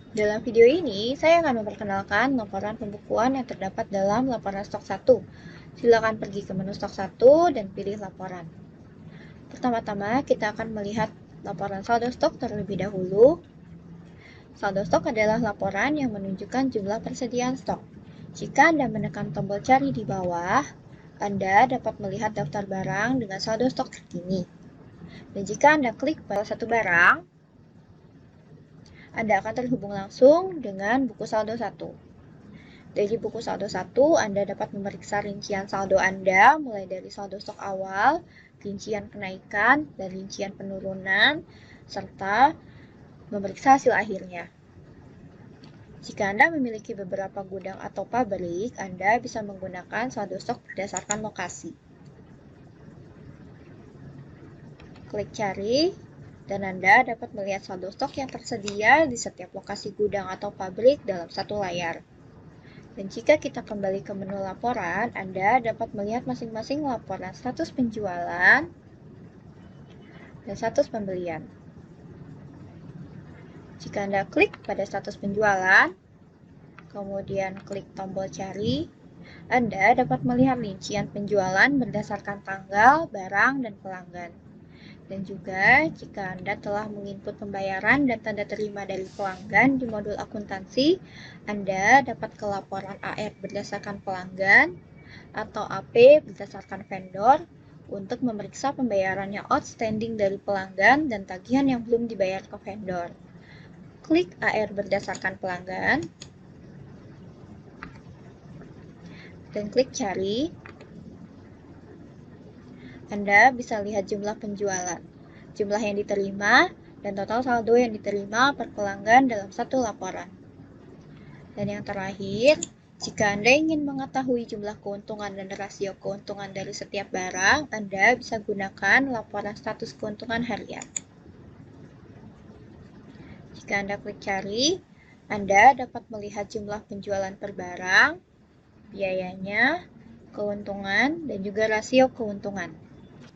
Dalam video ini, saya akan memperkenalkan laporan pembukuan yang terdapat dalam laporan stok 1. Silakan pergi ke menu stok 1 dan pilih laporan. Pertama-tama, kita akan melihat laporan saldo stok terlebih dahulu. Saldo stok adalah laporan yang menunjukkan jumlah persediaan stok. Jika Anda menekan tombol cari di bawah, Anda dapat melihat daftar barang dengan saldo stok terkini. Dan jika Anda klik pada satu barang, Anda akan terhubung langsung dengan buku saldo 1. Dari buku saldo 1, Anda dapat memeriksa rincian saldo Anda mulai dari saldo stok awal, rincian kenaikan, dan rincian penurunan, serta memeriksa hasil akhirnya. Jika Anda memiliki beberapa gudang atau pabrik, Anda bisa menggunakan saldo stok berdasarkan lokasi. Klik cari, dan Anda dapat melihat saldo stok yang tersedia di setiap lokasi gudang atau pabrik dalam satu layar. Dan jika kita kembali ke menu laporan, Anda dapat melihat masing-masing laporan status penjualan dan status pembelian. Jika Anda klik pada status penjualan, kemudian klik tombol cari, Anda dapat melihat rincian penjualan berdasarkan tanggal, barang, dan pelanggan. Dan juga, jika Anda telah menginput pembayaran dan tanda terima dari pelanggan di modul akuntansi, Anda dapat ke laporan AR berdasarkan pelanggan atau AP berdasarkan vendor untuk memeriksa pembayaran yang outstanding dari pelanggan dan tagihan yang belum dibayar ke vendor. Klik AR berdasarkan pelanggan dan klik cari. Anda bisa lihat jumlah penjualan, jumlah yang diterima, dan total saldo yang diterima per pelanggan dalam satu laporan. Dan yang terakhir, jika Anda ingin mengetahui jumlah keuntungan dan rasio keuntungan dari setiap barang, Anda bisa gunakan laporan status keuntungan harian. Jika Anda klik cari, Anda dapat melihat jumlah penjualan per barang, biayanya, keuntungan, dan juga rasio keuntungan.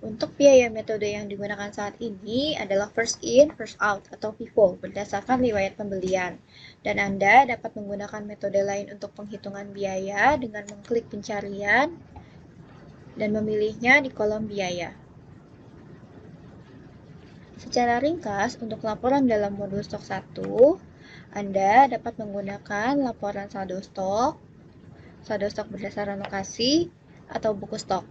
Untuk biaya metode yang digunakan saat ini adalah first in, first out atau FIFO berdasarkan riwayat pembelian. Dan Anda dapat menggunakan metode lain untuk penghitungan biaya dengan mengklik pencarian dan memilihnya di kolom biaya. Secara ringkas, untuk laporan dalam modul stok 1, Anda dapat menggunakan laporan saldo stok berdasarkan lokasi, atau buku stok.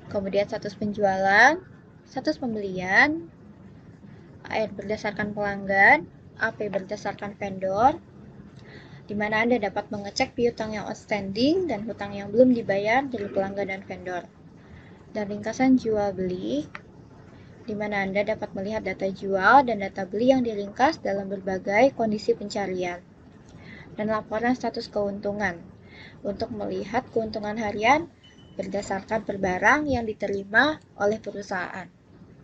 Kemudian status penjualan, status pembelian, AR berdasarkan pelanggan, AP berdasarkan vendor, di mana Anda dapat mengecek piutang yang outstanding dan hutang yang belum dibayar dari pelanggan dan vendor. Dan ringkasan jual beli, di mana Anda dapat melihat data jual dan data beli yang diringkas dalam berbagai kondisi pencarian. Dan laporan status keuntungan, untuk melihat keuntungan harian berdasarkan per barang yang diterima oleh perusahaan.